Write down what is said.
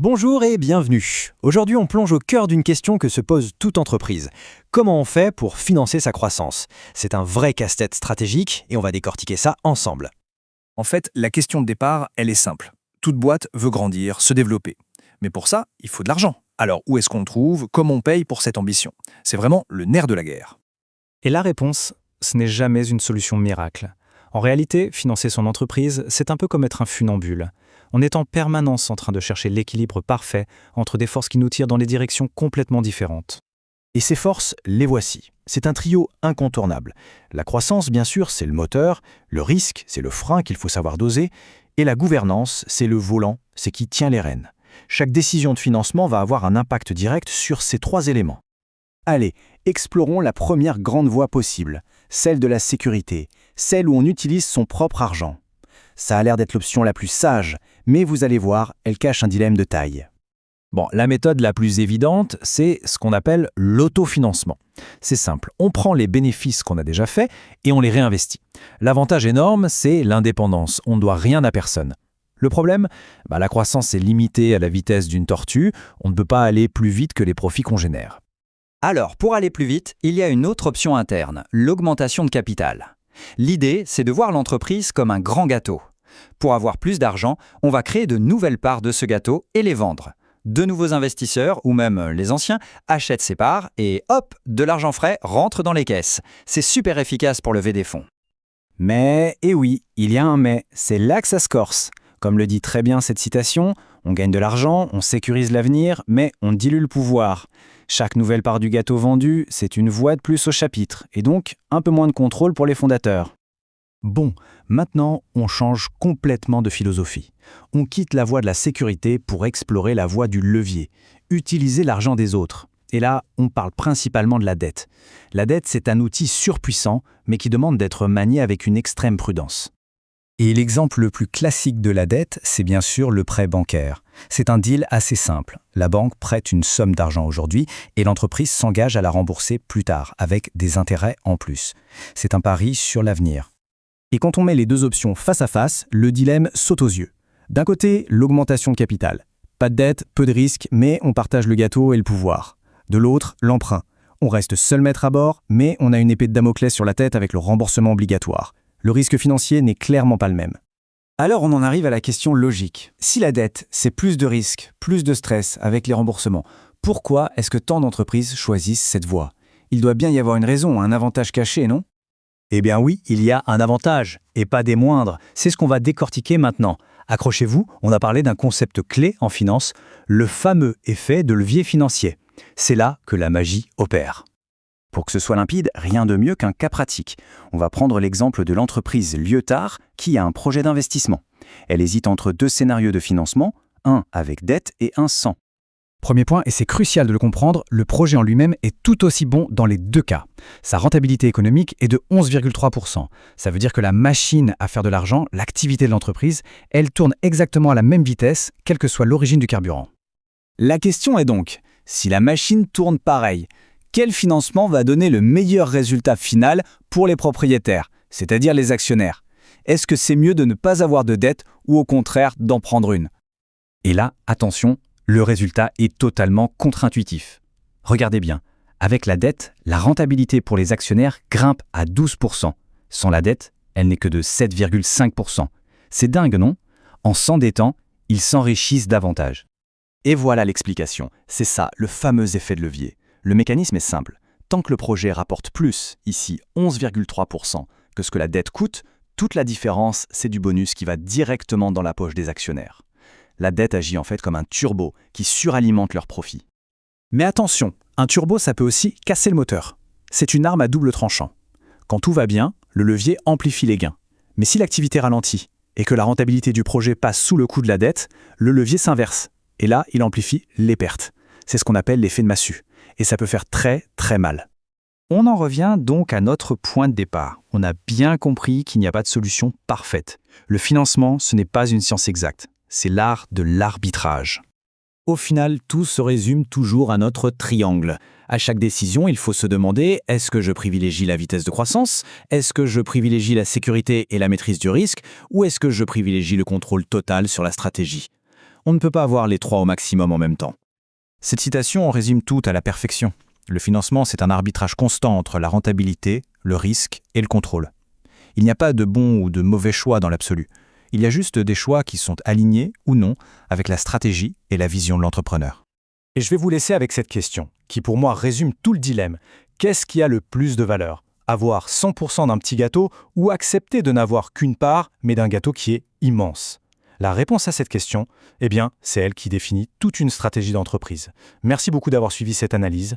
Bonjour et bienvenue. Aujourd'hui, on plonge au cœur d'une question que se pose toute entreprise. Comment on fait pour financer sa croissance? C'est un vrai casse-tête stratégique et on va décortiquer ça ensemble. En fait, la question de départ, elle est simple. Toute boîte veut grandir, se développer. Mais pour ça, il faut de l'argent. Alors, où est-ce qu'on le trouve? Comment on paye pour cette ambition? C'est vraiment le nerf de la guerre. Et la réponse, ce n'est jamais une solution miracle. En réalité, financer son entreprise, c'est un peu comme être un funambule. On est en permanence en train de chercher l'équilibre parfait entre des forces qui nous tirent dans des directions complètement différentes. Et ces forces, les voici. C'est un trio incontournable. La croissance, bien sûr, c'est le moteur, le risque, c'est le frein qu'il faut savoir doser, et la gouvernance, c'est le volant, c'est qui tient les rênes. Chaque décision de financement va avoir un impact direct sur ces trois éléments. Allez, explorons la première grande voie possible, celle de la sécurité, celle où on utilise son propre argent. Ça a l'air d'être l'option la plus sage, mais vous allez voir, elle cache un dilemme de taille. Bon, la méthode la plus évidente, c'est ce qu'on appelle l'autofinancement. C'est simple, on prend les bénéfices qu'on a déjà faits et on les réinvestit. L'avantage énorme, c'est l'indépendance, on ne doit rien à personne. Le problème, la croissance est limitée à la vitesse d'une tortue, on ne peut pas aller plus vite que les profits qu'on génère. Alors, pour aller plus vite, il y a une autre option interne, l'augmentation de capital. L'idée, c'est de voir l'entreprise comme un grand gâteau. Pour avoir plus d'argent, on va créer de nouvelles parts de ce gâteau et les vendre. De nouveaux investisseurs, ou même les anciens, achètent ces parts et hop, de l'argent frais rentre dans les caisses. C'est super efficace pour lever des fonds. Mais, et oui, il y a un mais, c'est là que ça se corse. Comme le dit très bien cette citation, on gagne de l'argent, on sécurise l'avenir, mais on dilue le pouvoir. Chaque nouvelle part du gâteau vendu, c'est une voix de plus au chapitre, et donc un peu moins de contrôle pour les fondateurs. Bon, maintenant, on change complètement de philosophie. On quitte la voie de la sécurité pour explorer la voie du levier, utiliser l'argent des autres. Et là, on parle principalement de la dette. La dette, c'est un outil surpuissant, mais qui demande d'être manié avec une extrême prudence. Et l'exemple le plus classique de la dette, c'est bien sûr le prêt bancaire. C'est un deal assez simple. La banque prête une somme d'argent aujourd'hui et l'entreprise s'engage à la rembourser plus tard, avec des intérêts en plus. C'est un pari sur l'avenir. Et quand on met les deux options face à face, le dilemme saute aux yeux. D'un côté, l'augmentation de capital. Pas de dette, peu de risques, mais on partage le gâteau et le pouvoir. De l'autre, l'emprunt. On reste seul maître à bord, mais on a une épée de Damoclès sur la tête avec le remboursement obligatoire. Le risque financier n'est clairement pas le même. Alors on en arrive à la question logique. Si la dette, c'est plus de risques, plus de stress avec les remboursements, pourquoi est-ce que tant d'entreprises choisissent cette voie? Il doit bien y avoir une raison, un avantage caché, non? Eh bien oui, il y a un avantage, et pas des moindres. C'est ce qu'on va décortiquer maintenant. Accrochez-vous, on a parlé d'un concept clé en finance, le fameux effet de levier financier. C'est là que la magie opère. Pour que ce soit limpide, rien de mieux qu'un cas pratique. On va prendre l'exemple de l'entreprise Lyotard qui a un projet d'investissement. Elle hésite entre deux scénarios de financement, un avec dette et un sans. Premier point, et c'est crucial de le comprendre, le projet en lui-même est tout aussi bon dans les deux cas. Sa rentabilité économique est de 11,3%. Ça veut dire que la machine à faire de l'argent, l'activité de l'entreprise, elle tourne exactement à la même vitesse, quelle que soit l'origine du carburant. La question est donc, si la machine tourne pareil, quel financement va donner le meilleur résultat final pour les propriétaires, c'est-à-dire les actionnaires? Est-ce que c'est mieux de ne pas avoir de dette ou au contraire d'en prendre une? Et là, attention, le résultat est totalement contre-intuitif. Regardez bien, avec la dette, la rentabilité pour les actionnaires grimpe à 12%. Sans la dette, elle n'est que de 7,5%. C'est dingue, non? En s'endettant, ils s'enrichissent davantage. Et voilà l'explication, c'est ça, le fameux effet de levier. Le mécanisme est simple. Tant que le projet rapporte plus, ici 11,3%, que ce que la dette coûte, toute la différence, c'est du bonus qui va directement dans la poche des actionnaires. La dette agit en fait comme un turbo qui suralimente leurs profits. Mais attention, un turbo, ça peut aussi casser le moteur. C'est une arme à double tranchant. Quand tout va bien, le levier amplifie les gains. Mais si l'activité ralentit et que la rentabilité du projet passe sous le coup de la dette, le levier s'inverse. Et là, il amplifie les pertes. C'est ce qu'on appelle l'effet de massue. Et ça peut faire très, très mal. On en revient donc à notre point de départ. On a bien compris qu'il n'y a pas de solution parfaite. Le financement, ce n'est pas une science exacte. C'est l'art de l'arbitrage. Au final, tout se résume toujours à notre triangle. À chaque décision, il faut se demander, est-ce que je privilégie la vitesse de croissance? Est-ce que je privilégie la sécurité et la maîtrise du risque? Ou est-ce que je privilégie le contrôle total sur la stratégie? On ne peut pas avoir les trois au maximum en même temps. Cette citation en résume tout à la perfection. Le financement, c'est un arbitrage constant entre la rentabilité, le risque et le contrôle. Il n'y a pas de bon ou de mauvais choix dans l'absolu. Il y a juste des choix qui sont alignés ou non avec la stratégie et la vision de l'entrepreneur. Et je vais vous laisser avec cette question, qui pour moi résume tout le dilemme. Qu'est-ce qui a le plus de valeur? Avoir 100% d'un petit gâteau ou accepter de n'avoir qu'une part, mais d'un gâteau qui est immense? La réponse à cette question, c'est elle qui définit toute une stratégie d'entreprise. Merci beaucoup d'avoir suivi cette analyse